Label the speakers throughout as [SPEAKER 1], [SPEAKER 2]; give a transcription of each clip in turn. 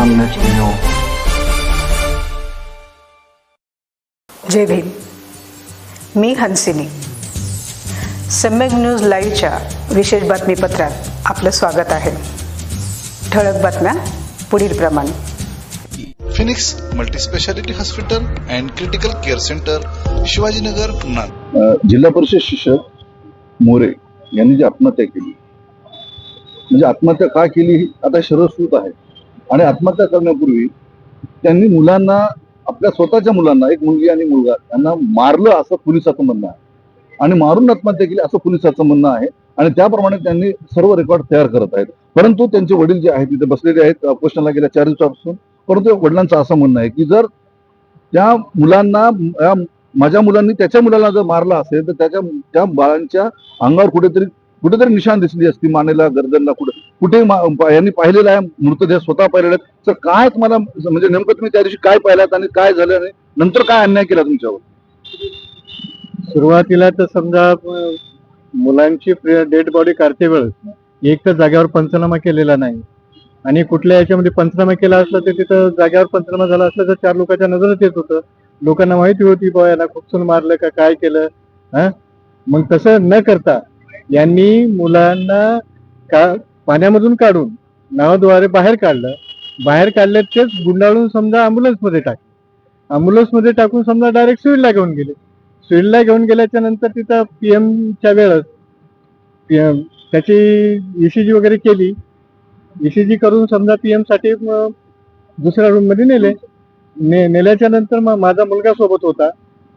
[SPEAKER 1] सम्यक न्यूज.
[SPEAKER 2] जय भीम. मी हंसिनी. सम्यक न्यूज लाईव्हच्या विशेष बातमीपत्रात आपलं स्वागत आहे. ठळक बातम्या पुढील प्रमाणे.
[SPEAKER 3] Phoenix multispeciality hospital and critical care centre, Shivajinagar, Pune.
[SPEAKER 4] जिल्हा परिषद शिक्षक मोरे यांनी जी आत्महत्या केली, म्हणजे आत्महत्या का केली आता सर्वश्रुत आहे. आणि आत्महत्या करण्यापूर्वी त्यांनी मुलांना, आपल्या स्वतःच्या मुलांना, एक मुलगी आणि मुलगा, त्यांना मारलं असं पोलिसाचं म्हणणं आहे आणि मारून आत्महत्या केली असं पोलिसाचं म्हणणं आहे. आणि त्याप्रमाणे त्यांनी सर्व रेकॉर्ड तयार करत आहेत. परंतु त्यांचे वडील जे आहेत तिथे बसलेले आहेत उपोषणाला गेल्या 4 दिवसापासून. परंतु वडिलांचं असं म्हणणं आहे की जर त्या मुलांना, माझ्या मुलांनी त्याच्या मुलाला जर मारलं असेल तर त्या बाळांच्या अंगावर कुठेतरी निशाण दिसली असती, मानेला, गर्दनला, कुठे यांनी पाहिलेला आहे मृतदेह, स्वतः पाहिलेला आहे. तर काय तुम्हाला, म्हणजे नेमकं तुम्ही त्या दिवशी काय पाहिलात आणि काय झालं आणि नंतर काय अन्याय केला तुमच्यावर?
[SPEAKER 5] सुरुवातीला तर समजा मुलांची डेड बॉडी काढते वेळेस एक तर जागेवर पंचनामा केलेला नाही आणि कुठल्या याच्यामध्ये पंचनामा केला असला तर तिथं जागेवर पंचनामा झाला असला तर 4 लोकांच्या नजरेत येत होतं. लोकांना माहिती होती बा याला खुपसून मारलं का काय केलं. मग तसं न करता यांनी मुलांना पाण्यामधून काढून नावाद्वारे बाहेर काढलं तेच गुंडाळून समजा ॲम्ब्युलन्समध्ये ॲम्ब्युलन्समध्ये टाकून समजा डायरेक्ट सिव्हिलला घेऊन गेले. सिव्हिलला घेऊन गेल्याच्या नंतर तिथं पीएमच्या वेळेस त्याची ECG वगैरे केली. ECG करून समजा PM साठी दुसऱ्या रूम मध्ये नेल्याच्या नंतर मग माझा मुलगा सोबत होता,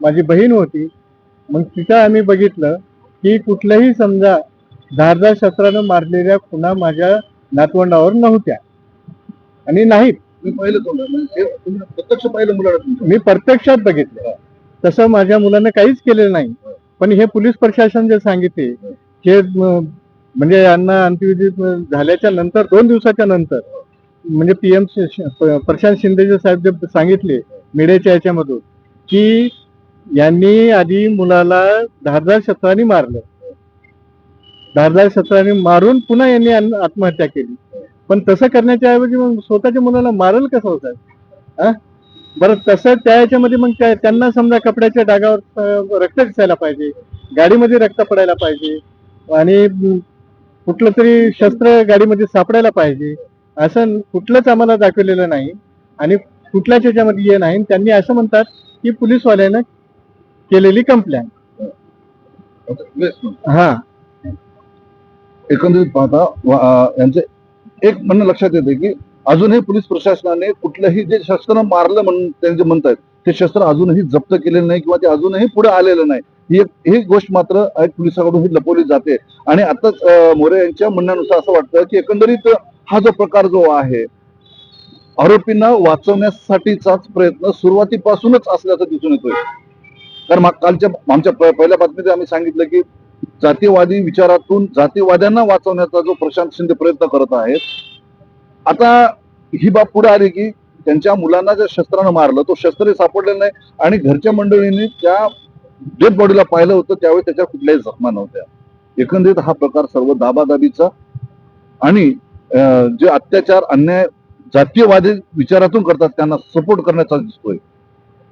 [SPEAKER 5] माझी बहीण होती. मग तिथं आम्ही बघितलं की कुठल्याही समजा धारदार शस्त्रानं मारलेल्या खुणा माझ्या नातवंडावर नव्हत्या आणि नाहीत.
[SPEAKER 4] प्रत्यक्ष पाहिलं मुलाला?
[SPEAKER 5] मी प्रत्यक्षात बघितलं. तसं माझ्या मुलानं काहीच केलेलं नाही. पण हे पोलीस प्रशासन जे सांगितले हे म्हणजे यांना अंत्यविधी झाल्याच्या नंतर 2 दिवसाच्या नंतर म्हणजे PM प्रशांत शिंदे साहेब जे सांगितले मीडियाच्या याच्यामधून की यांनी आधी मुलाला धारदार शस्त्राने मारलं, धारदार शस्त्राने मारून पुन्हा यांनी आत्महत्या केली. पण तसं करण्याच्या ऐवजी मग स्वतःच्या मुलाला मारल कसं होतं? बरं, तसं त्या याच्यामध्ये मग त्यांना समजा कपड्याच्या डागावर रक्त दिसायला पाहिजे, गाडीमध्ये रक्त पडायला पाहिजे आणि कुठलं तरी शस्त्र गाडीमध्ये सापडायला पाहिजे. असं कुठलंच आम्हाला दाखवलेलं नाही आणि कुठल्याच याच्यामध्ये हे नाही. त्यांनी असं म्हणतात की पोलीसवाल्यानं केलेली कंप्लेंट.
[SPEAKER 4] एकंदरीत पाहता यांचे एक म्हणणं लक्षात येते की अजूनही पोलीस प्रशासनाने कुठलंही जे शस्त्र मारलं म्हणून त्यांचे म्हणतात ते शस्त्र अजूनही जप्त केलेलं नाही किंवा ते अजूनही पुढे आलेलं नाही. ही गोष्ट मात्र पोलिसांकडून ही लपवली जाते. आणि आताच मोरे यांच्या म्हणण्यानुसार असं वाटतं की एकंदरीत हा जो प्रकार जो आहे आरोपींना वाचवण्यासाठीचाच प्रयत्न सुरुवातीपासूनच असल्याचं दिसून येतोय. कारण कालच्या आमच्या पहिल्या बातमीत आम्ही सांगितलं की जातीयवादी विचारातून जातीयवाद्यांना वाचवण्याचा जो प्रशांत शिंदे प्रयत्न करत आहेत, आता ही बाब पुढे आली की त्यांच्या मुलांना ज्या शस्त्रानं मारलं तो शस्त्र सापडलेलं नाही आणि घरच्या मंडळींनी त्या डेड बॉडीला पाहिलं होतं त्यावेळी त्याच्या कुठल्याही जखमा नव्हत्या. एकंदरीत हा प्रकार सर्व दाबादाबीचा आणि जे अत्याचार, अन्याय जातीयवादी विचारातून करतात त्यांना सपोर्ट करण्याचा दिसतोय.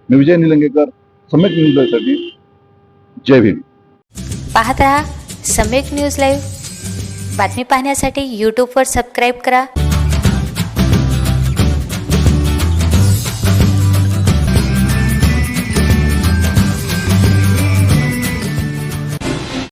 [SPEAKER 4] मी विजय निलंगेकर, सम्यक न्यूजसाठी. जय भीम.
[SPEAKER 6] पाहत रहा सम्यक न्यूज लाईव्ह. बातमी पाहण्यासाठी YouTubeवर सबस्क्राईब करा.